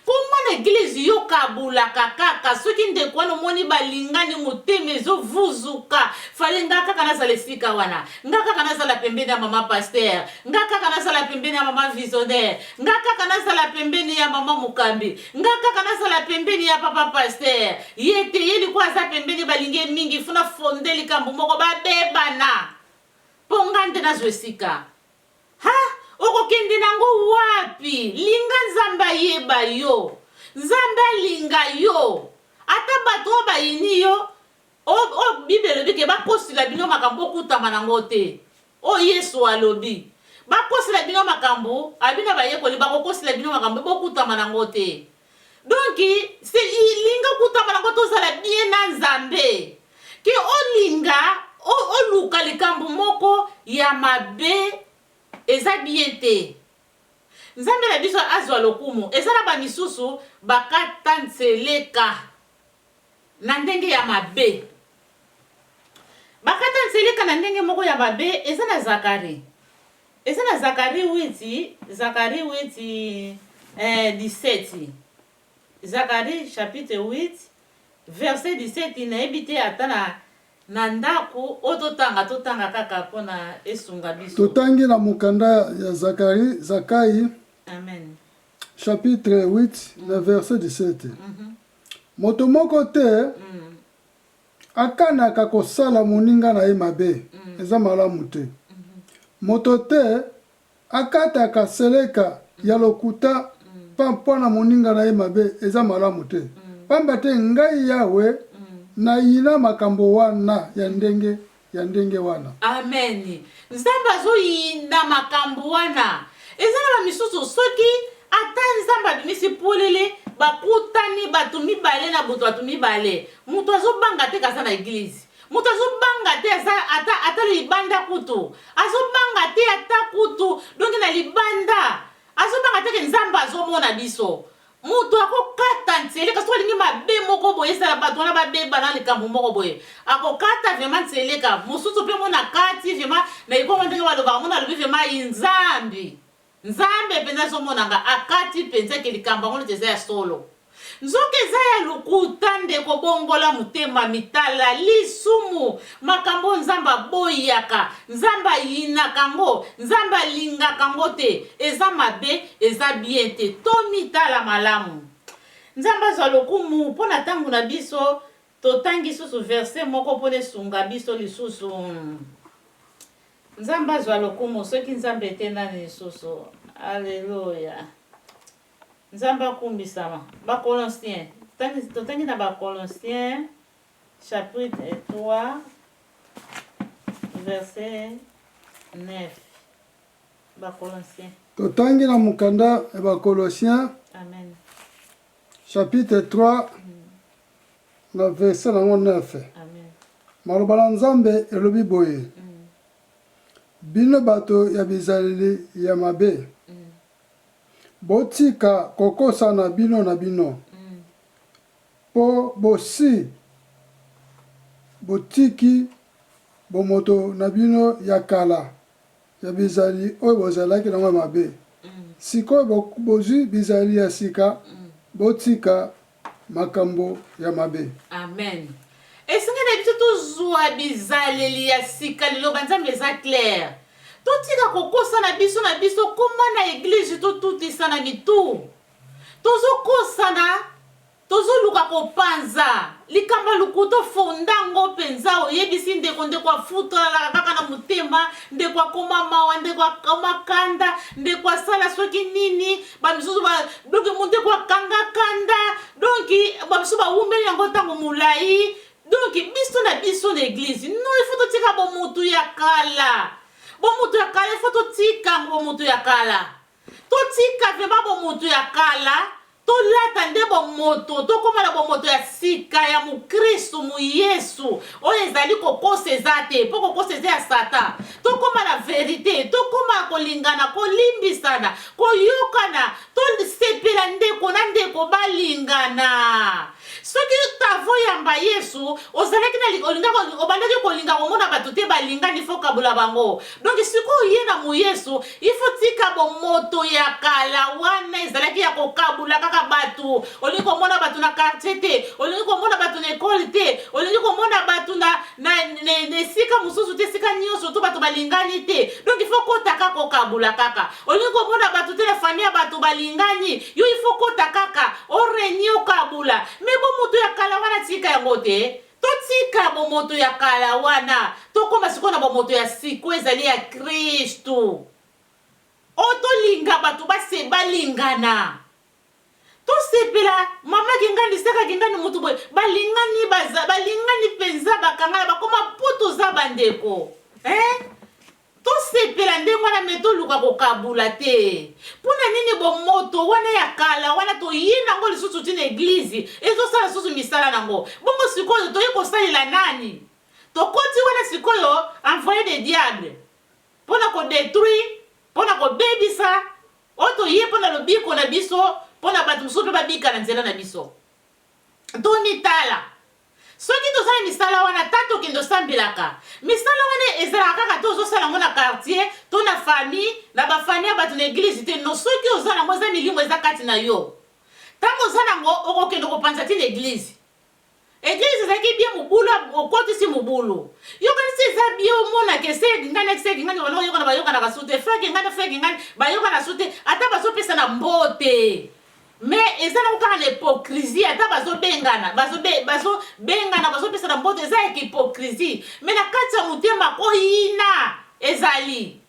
Comment l'église yo kabulaka kaka soki ndeko wana moni balingani motema ezovuzuka fale ngaka kana za lesika wana ngaka kana za la pembeni ya mama pasteur ngaka kana za la pembeni ya mama visionnaire ngaka kana za la pembeni ya mama mukambi ngaka kana za la pembeni ya papa pasteur yete yeli kwa za pembeni balinge mingi funa fondeli kambu moko babebana pongande na zwesika ha okokende nango wapi linga nzamba yeba yo nzamba linga yo ata bato bayini yo o bibele bike bakosila bino makambo okutama nango te o yesu alobi bakosila bino makambo abina bayekoli bakokosila bino makambo bokutama nango te donc se linga kutama nango tozala bien na nzambe ke olinga oluka likambo moko ya mabe eza bien te nzambe na biso azwa lokumu eza na bamisusu bakata nseleka na ndenge ya mabe bakata nseleka na ndenge moko ya mabe eza na Zakari 8 17 Zakari chapitre 8 verset 17 nayebi te ata na ndako totanga kaka pona esunga biso totangi na mukanda ya Zakai amen chapitre 8 na verset 17 moto moko te akanaka kosala moninga na ye mabe eza malamu te moto te akataka seleka ya lokuta mpona moninga na ye mabe eza malamu te pamba te ngai yawe na yina makambo wana ya ndenge wana amen nzambe azoyinda makambo wana eza na bamisusu soki ata nzambe abimisi polele bakutani bato mibale na buto bato mibale moto azobanga te kaza na eglize moto azobanga te ata libanda kutu azobanga te ata kutu donke na libanda azobanga te ke nzambe azomona biso mutu akokata nseleka soki alingi mabe moko boye esala bato wana babeba na likambo moko boye akokata vraimen nseleka mosusu mpe mona kati vraimen na ekongo ndenge balobaka mona alobi vraimen nzambe mpenza azomonanga akati mpenza ke likambo yango neti eza ya solo nzoka eza ya lokuta ndeko bongola motema mitala lisumu makambo nzambe aboyaka nzambe ayinaka ngo nzambe alingaka ngo te eza mabe eza bien te tomitala malamu nzambe azwa lokumu mpo na ntango na biso totangi susu verse moko mpona esunga biso lisusu nzambe azwa lokumu soki nzambe ete nani lisusu alleluya nzambe akumbisama bacolosien totangi na bacolosien chapitre 3 verset 9 bacolosien totangi na mukanda ya bacolosien amen chapitre 3 na verset nango 9 amen maloba na nzambe elobi boye bino bato ya bizaleli ya mabe botika kokosana bino na bino po bosi botiki bomoto na bino ya kala ya bizali oyo bozalaki nango ya mabe sikoyo bozwi bizali ya sika botika makambo ya mabe amen esenga na biso tozwa bizaleli ya sika lelo banzambe eza claire totika kokosana biso koma na eglize totutisa na mitu tozokosana tozoluka kopanza likamba lukuto fondango penza oyebisi ndeko ndeko afuta kaka na mutema ndeko akoma mawa ndeko akoma kanda ndeko asala soki nini bamisusu donc ndeko akanga kanda donc bamisusu bawumbeli yango ntango mulai donc biso na biso na église non il faut totika bomutu ya kala il faut totika bomutu ya kala totika vraiment bomutu ya kala tolata nde bomoto tokóma na bomoto ya sika ya mukristu mu yesu oyo ezali kokosa eza te mpo kokosa eza ya satan tokóma na verité tokóma kolingana kolimbisana koyokana tosepela ndeko na ndeko balingana soki tavoyamba yesu ozalaki na obandaki kolinga komona bato te balingani fo kabula bango donc sikoyo ye na mu yesu ifo tika bomoto ya kala wana ezalaki ya kokabula kaka bato olingi komona bato na quartier te olingi komona bato na ekole te olingi komona bato na esika mosusu te esika nyonso to bato balingani te donc ifo kotaka kokabula kaka olingi komona bato te na famille ya bato balingani yo ifo kota kaka oreni okabula me bomoto ya kala wana tika yango te totika bomoto ya kala wana tokóma sikoyo na bomoto ya siko ezali ya kristu otolinga bato base balingana tosepela mama kingani seka kingani mutu boye balingani penza bakangala bakoma putu za bandeko tosepela ndenge wana me toluka kokabula te mpona nini bomoto wana ya kala wana toyi nango lisusu ti na eglize ezosala lisusu misala nango bongo sikoyo toyi kosalela nani tokoti wana sikoyo envoye de diable mpona kodétruire mpona kobebisa oyo toye mpona lobiko na biso mpona bato mosusu mpe babika na nzela na biso tomitala soki tozala misala wana ta tokende osambelaka misala wana ezalaka kaka te ozosala yango na quartier to na famille na bafamille ya bato na eglize te no soki oza nango eza milimo eza kati na yo ntango oza nango okokende kopanza ti na eglize eglize ezalaki bie mobulu okotisi mobulu yokanisi eza bie omonaka esengingani wana oyokana bayokanaka su te fekingani bayokana su te ata bazopesa na mbote mais eza nango kaka na hypocrisie ata bazobengana bazopesa na mbote eza yaka hypocrisie mais na kati ya motema koyina ezali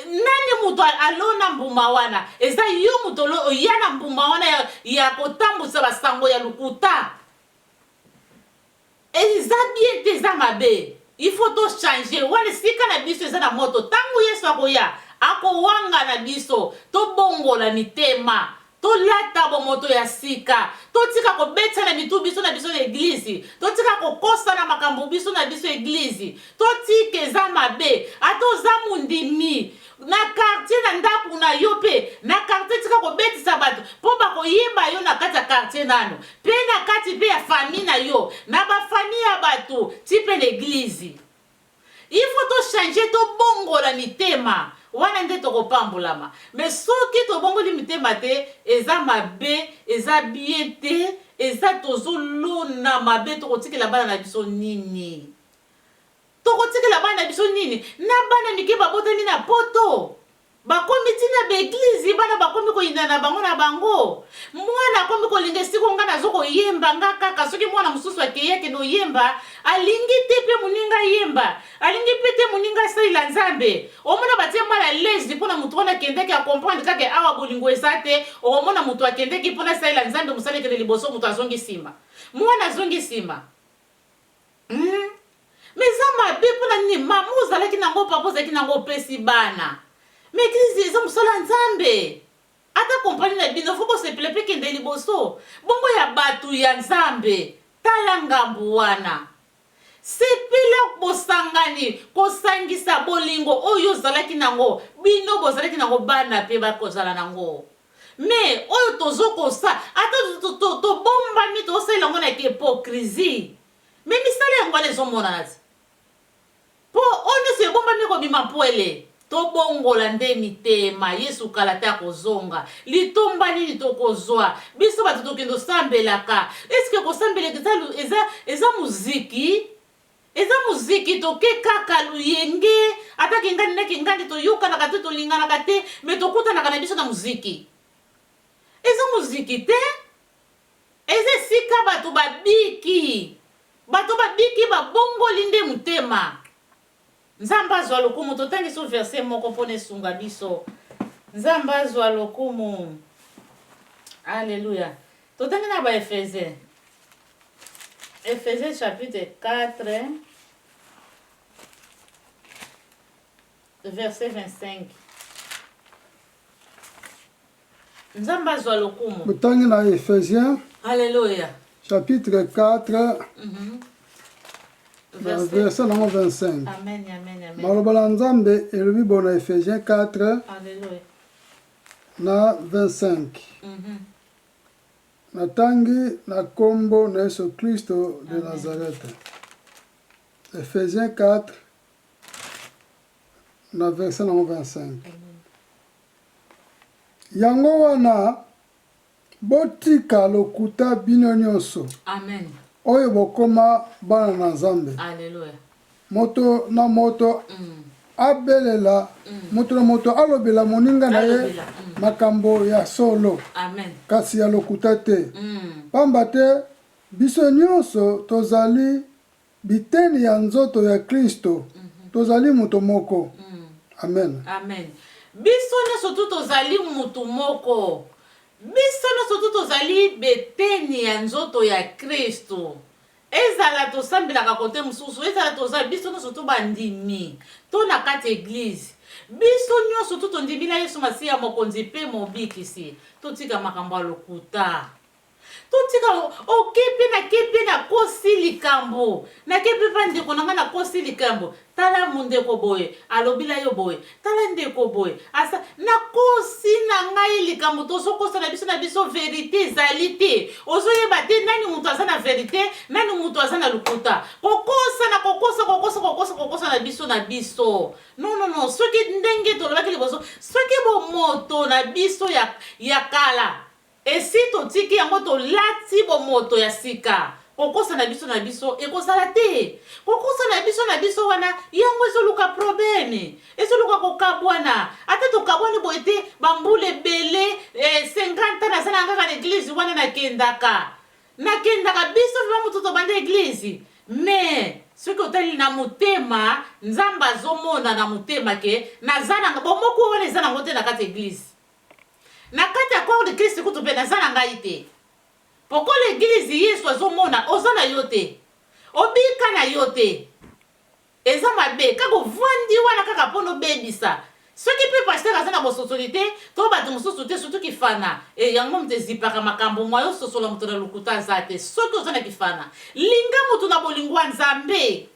nani mutu alona mbuma wana eza yo mutu oya na mbuma wana ya kotambwisa basango ya lukuta eza bien te eza mabe il faut tochange wana sika na biso eza na moto ntango yesu akoya akowanga na biso tobongola mitema tolata bomoto ya sika totika kobetisa na mitu biso na biso na eglize totika kokosa na makambo biso na biso eglize totika eza mabe ata oza mundimi na quartier na ndako na yo mpe na quartier tika kobetisa bato mpo bakoyeba yo na kati ya quartier nano mpe na kati mpe ya famille na yo na bafamille ya bato ti mpe na eglize il faut tochange tobongola mitema wana nde tokopambulama mais soki tobongoli mitema te eza mabe eza bien te eza tozolona mabe tokotikela bana na biso nini tokotikela bana na biso nini na bana mike babotami na poto bakomi tina beglize bana bakomi koyinda na bango na bango mwana akomi kolinga esiko nga nazo koyemba nga kaka soki mwana mosusu akeyake noyemba alingi te mpe moninga yemba alingi mpe te moninga asalela nzambe omona batie mwana lesi mpona motu wana akendeki akomprendre kaka awa bolingo eza te omona motu akendeki mpona asalela nzambe mosala ekende liboso motu azongi nsima mwana azongi nsima mais eza mabe mpona nini mama ozalaki nango papa ozalaki nango opesi bana mais eglize eza mosala nzambe ata kompani na bino fo bosepela mpe kende liboso bongo ya bato ya nzambe tala ngambu wana sepela bosangani kosangisa bolingo oyo ozalaki nango bino bozalaki nango bana mpe bakozala nango mais oyo tozokosa ata tobombami tozosalela yango na hypocrisie mais misala yango wana ezomonana ti mpo oyo nyonso ebombami kobima mpwele tobongola nde mitema yesu kala te akozonga litomba nini tokozwa biso bato tokende osambelaka eske kosambelaka eza muziki eza muziki toke kaka luyenge ata kingani na kingani toyokanaka te tolinganaka te me tokutanaka na biso na muziki eza muziki te eze sika bato babiki babongoli nde mutema. Nzambe azwa lokumu. Totangi so verset moko mpona esunga biso. Nzambe azwa lokumu. Alléluia. Totangi na ba Ephésiens. Ephésiens chapitre 4 verset 25. Nzambe azwa lokumu. Totangi na Ephésiens. Alléluia. Chapitre 4 verset 25. Amen, amen, amen. Maloba la Nzambe elobi bona Ephésiens 4 Alléluia. na 25. Natangi na kombo na Yesu Kristo de Nazareth. Ephésiens 4 na verset 25. Yango wana botika lokuta bino nyonso. Amen. Oyo bokoma bana na Nzambe. Alléluia. Moto na moto abelela moto na moto alobela moninga na ye makambo ya solo. Amen. Kasi ya lokuta te. Pamba te biso nyonso tozali biteni ya nzoto ya Kristo. Tozali moto moko. Amen. Amen. Biso nyonso tu tozali mutu moko. Biso nyonso tu tozali beteni ya nzoto ya Kristo. Ezala tosambelaka kote mususu, ezala tozali biso nyonso tu bandimi to na kati église. Biso nyonso tu tondimi na Yesu Masiya mokonzi pe mobikisi. Totika makambo ya lokuta. Totika okepe na kosi likambo. Na kepe pa ndeko nanga na kosi likambo. Tala mundeko boye, alobila yo boye. Tala ndeko boye. Asa na kosi na ngai likambo tozo kosa na biso vérité ezali te. Ozo yeba te nani mutu aza na vérité, nani mutu aza na lokuta. Kokosa na biso. Non, soki ndenge tolobaki liboso, soki bo moto na biso ya kala. Esi totiki yango tolati bomoto ya sika. Kokosa na biso ekozala te. Kokosa na biso wana yango ezoluka probleme. Ezoluka kokabwana. Ata tokabwani boye te bambule bele 50 na sana ngaka na église wana nakendaka. Biso vima mutu tobanda église. Mais soki otali na motema Nzambe azomona na motema ke nazana bomoko wana ezana ngote na kati église. Na kati ya corps de Christ kutu pe nazana ngai te. Poko l'église Yesu azomona ozana yote. Obika na yote. Eza mabe kako vandi wana kaka pono bebisa. Soki pe pasteur azana bo société to ba tu mususu te surtout kifana. E yango mtezipaka makambo mwayo sosola mutu na lukuta zate. Soki ozana kifana. Linga mutu na bolingwa Nzambe.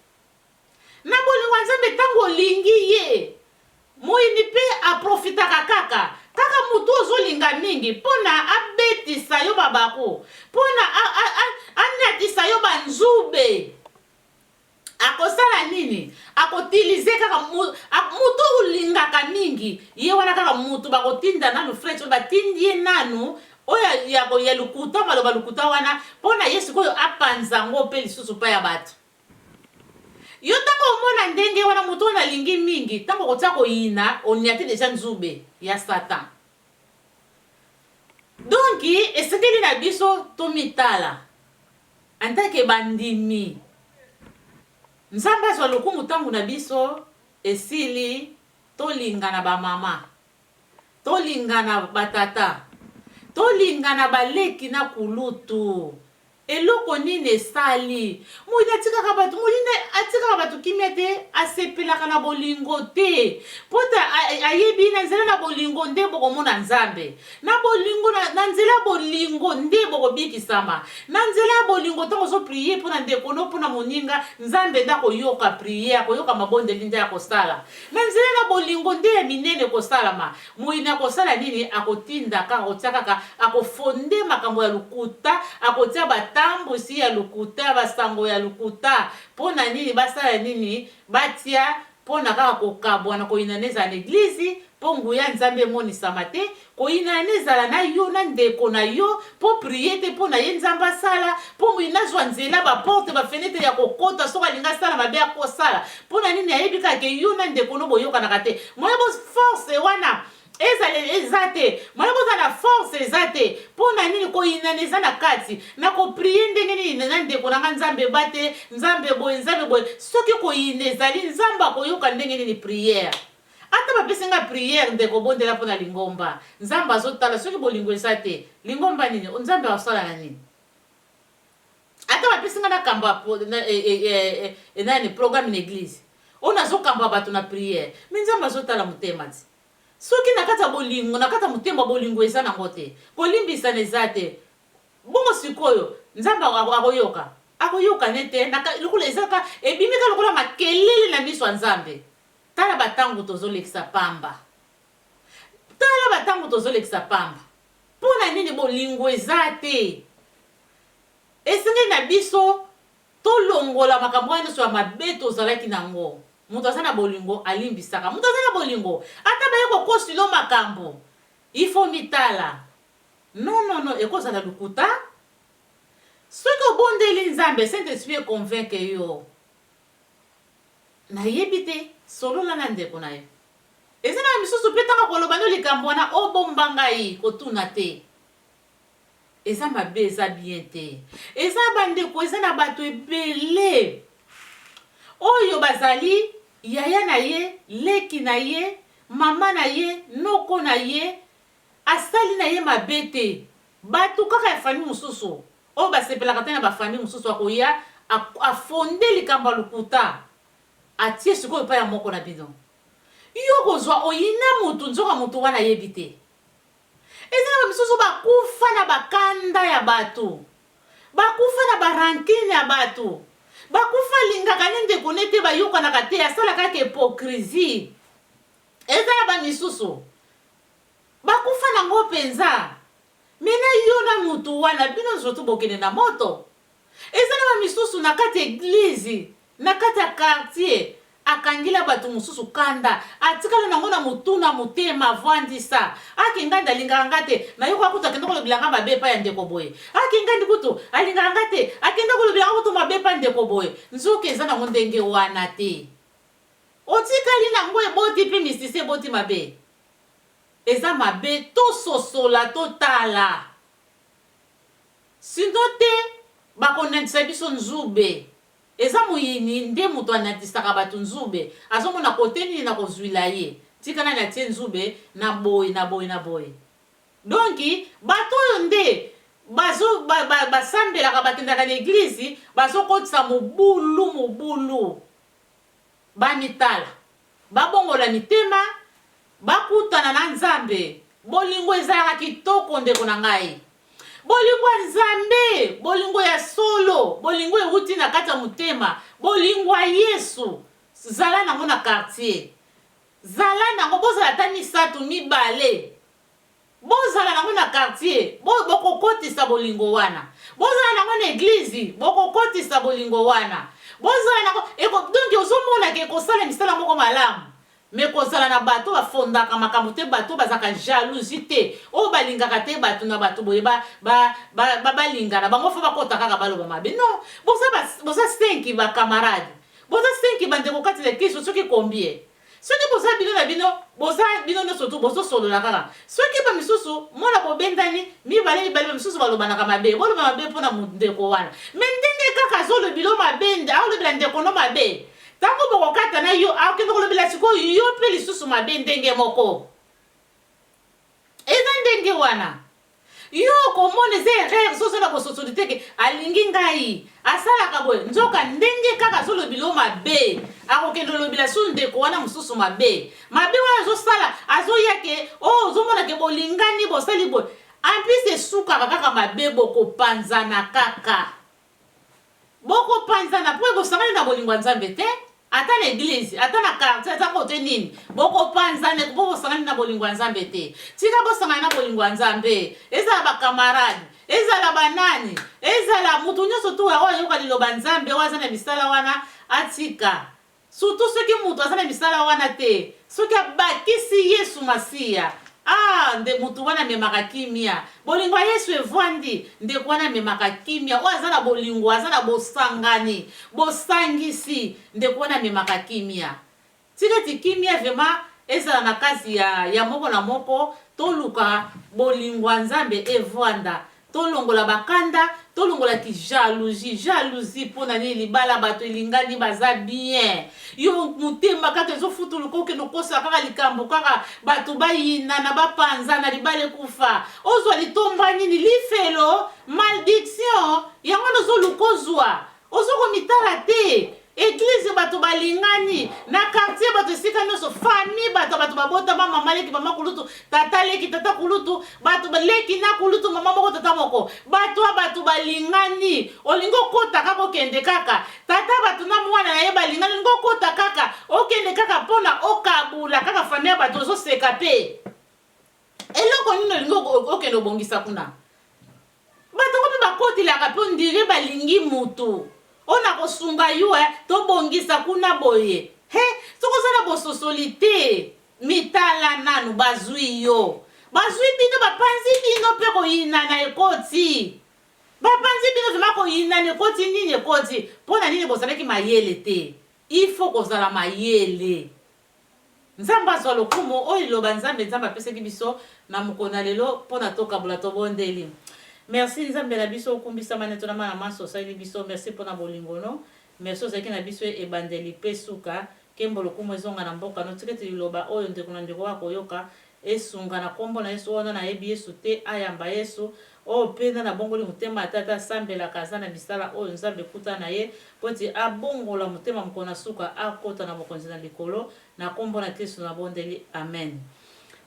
Na bolingwa Nzambe tango lingi ye. Moyini pe aprofitaka kaka. Kaka mutu ozolinga mingi pona abetisa yo babako. Pona anatisa yo banzube. Akosala nini? Akotilize kaka mutu ulingaka mingi. Ye wana kaka mutu bakotinda nanu fresh batindie nanu. Oya ya lukuta maloba lukuta wana. Pona Yesu koyo apanza ngo pe lisusu pa ya batu. Yo tango omona ndenge wana mutu na lingi mingi, tango kotia koyina, oniati deja nzube ya Satan. Donc, esekeli na biso tomitala. Antake bandimi. Nzambe azwa lokumu tango na biso esili tolingana ba mama. Tolingana batata. Tolingana baleki na kulutu. Eloko nini esali moyina atikaka bato moyina atikaka bato kimia te asepelaka na bolingo te pota ayebi na nzela na bolingo nde bokomona Nzambe na bolingo na nzela bolingo nde bokobikisama na nzela bolingo tango zo prier mpona ndeko no mpona moninga Nzambe nda koyoka prier koyoka mabondeli nde akosala na nzela na bolingo nde ya minene kosalama moyina akosala nini akotinda kaka kotia kaka akofonde makambo ya lukuta akotia tambusi ya lukuta basango ya lukuta pona nini basala nini batia pona kaka kokabwana koyina neza na église pongu ya Nzambe monisama te koyina nezala na yo na ndeko na yo po prier te pona ye Nzambe asala po moyina zwa nzela ba porte ba fenêtre ya kokota soka linga sala mabe akosala pona nini ayebi kaka yo na ndeko no boyoka na kate moyo bo force wana ezate mwana boza na force ezate pona nini ko inaneza na kati na ko prier ndenge nini na ndeko na nzambe bate nzambe boye soki ko inezali nzamba ko yoka ndenge nini prière ata bapesenga prière ndeko bondela pona lingomba nzamba azotala soki bolingo ezate lingomba nini nzambe asala na nini ata bapesenga na kamba nani programme na église on azokamba bato na prière mais nzamba azotala motema ti soki nakata bolingo nakata mutemba bolingo eza nango te kolimbisa neza te bongo sikoyo nzamba akoyoka nete lokula ezaka ebimika lokola makelele na miso ya nzambe tala batango tozolekisa pamba mpona nini bolingo eza te esengi na biso tolongola makambo wana nyonso ya mabe tozalaki nango mutu aza na bolingo alimbisaka mutu aza na bolingo ata baye kokosilo makambo ifo mitala non ekozala lukuta soki obondeli nzambe Saint-Esprit convaincre yo nayebi te solola na ndeko na yo eza na misusu mpe ntango koloba no likambo wana obomba ngai kotuna te eza mabe eza bien te eza bandeko eza na bato ebele oyo bazali yaya na ye leki na ye mama na ye noko na ye asali na ye mabe te bato kaka ya famille mosusu oyo basepelaka te na bafamille mosusu akoya afonde likambo ya lukuta atie sikoyo epai ya moko na bino yo kozwa oyina mutu nzoka mutu wana yebi te eza na bamisusu bakufa na bakanda ya bato bakufa na barankine ya bato bakufa lingaka ne ndeko nete bayokanaka te asalaka kaka hypocrisie eza na bamisusu bakufa nango mpenza mena yo na mutu wana bino nzoto bokende na moto eza na bamisusu na kati eglize na kati ya quartier akangila bato mosusu kanda atikala nango na mutuna motema avandisa akinga ndalingaka nga te nayoka kutu akenda kolobilanga mabe epai ya ndeko boye akinga ndi kutu alingaka nga te akenda kolobilanga kutu mabe epai ya ndeko boye nzoki eza nango ndenge wana te otikali nango eboti mpe misisi eboti mabe eza mabe tososola totala sino te bakondandisa biso nzube eza moyini nde mutu anatisaka bato nzube azomona kote nini na kozwila ye tika nani atie nzube na boye donki bato oyo nde basambelaka bakendaka na eglize bazokotisa mobulu bamitala babongola mitema bakutana na nzambe bolingo ezalaka kitoko ndeko na ngai bolingo ya nzambe bolingo ya solo bolingo euti na kati ya motema bolingo ya yesu zala nango na quartier zala nango bozala ata misatu mibale bozala nango na quartier bokokotisa bolingo wana bozala nango na eglize bokokotisa bolingo wana bozala nango donke ozomonaka ekosala misala moko malamu me kozala na bato bafondaka makambo te bato bazaka jalousie te oyo balingaka te bato na bato boye balingana bango fo bakota kaka baloba mabe non boza 5 bakamarade boza 5 bandeko kati na kristo soki combien soki boza bino na bino boza bino nyonso tu bozosolola kaka soki bamisusu mona bobendani mibale bamisusu balobanaka mabe boloba mabe mpona ndeko wana me ndenge kaka azolobilo mabe aolobela ndeko no mabe tango bokokata na yo akende kolobela sikoyo yo mpe lisusu mabe ndenge moko eza ndenge wana yo komona eza erreur sosala bososoli teke alingi ngai asalaka boye nzoka ndenge kaka azolobila mabe akokende olobela su ndeko wana mosusu mabe wana azosala azoyake ozomonake bolingani bosali boye amplis esukaka kaka mabe bokopanzana kaka bokopanzana po bosangani na bolingo ya nzambe te ata na eglise ata na quartier ata kote nini bokopanzane bokosangani na bolingo ya nzambe te tika bosangani na bolingo ya nzambe ezala bakamarade ezala banani ezala mutu nyonso tu oyo ayoka liloba nzambe oyo aza na misala wana atika surtout soki mutu aza na misala wana te soki abakisi yesu masiya nde mutu wana amemaka kimia bolingo ya yesu evwandi ndeko wana amemaka kimia oyo aza na bolingo aza na bosangani bosangisi ndeko wana amemaka kimia tika ti kimia vraimen ezala na kasi ya moko na moko toluka bolingwa nzambe evwanda tolongola bakanda tolongola ki jalousie mpona nini libala bato elingani baza bien yo motema kaka ezofutuluka okende okosa kaka likambo kaka bato bayinana bapanzana libala ekufa ozwa litomba nini lifelo malediction yango nozoluka ozokomitala te Église bato balingani na quartier bato esika nyonso famille bato babota mama leki mama kulutu tata leki tata kulutu bato baleki na kulutu mama moko tata moko bato balingani olingo kota kaka okende kaka tata bato na mwana na ye balingani olingo kota kaka okende kaka pona okabula kaka famille bato ozoseka pe eloko nini olingo okende obongisa kuna bato kope bakotilaka pe ondire balingi mutu ona kosunga yo to bongisa kuna boye he tokozala bososoli te mitala nanu bazwi bino bapanzi bino pe koyinana ekoti bapanzi bino vima koyinana ekoti nini ekoti mpona nini bozalaki mayele te ifo kozala mayele nzambe azwa lokumu oyo iloba nzambe apesaki biso na mokona lelo mpona tokabula tobondeli. Merci nzambe na biso okumbisa maneto na mana maso sali biso merci pona bolingono merci ozaki na biso ebandeli pe suka kembo lokumu ezonga na mboka no tiketi liloba oyo ndeko na ndeko wako yoka esunga na kombo na Yesu wana na yebi Yesu te ayamba Yesu o pena na bongoli mutema tata sambela kaza na bisala oyo nzambe kuta na ye poti abongola mutema mkona suka akota na bokonzi na likolo na kombo na Kristo na bondeli amen.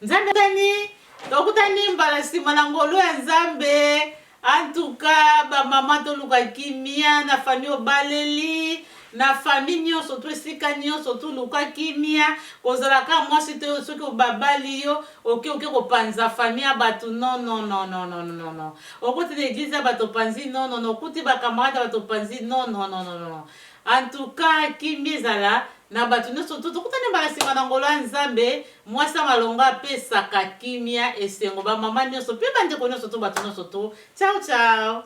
Nzambe tani tokutani mbala sima na ngolo ya nzambe antuka ba mama toluka kimia na famille obaleli na famille nyonso to esika nyonso toluka kimia kozalaka mwasi te soki obabali yo oke kopanza famille bato non okuti na église bato panzi non okuti bakamarade bato panzi non en tout cas kimia ezala na bato nyonso tokutani mbala nsima na ngolo ya nzambe mwasi malonga apesaka kimia esengo bamama nyonso mpe bandeko nyonso to bato nyonso to ciao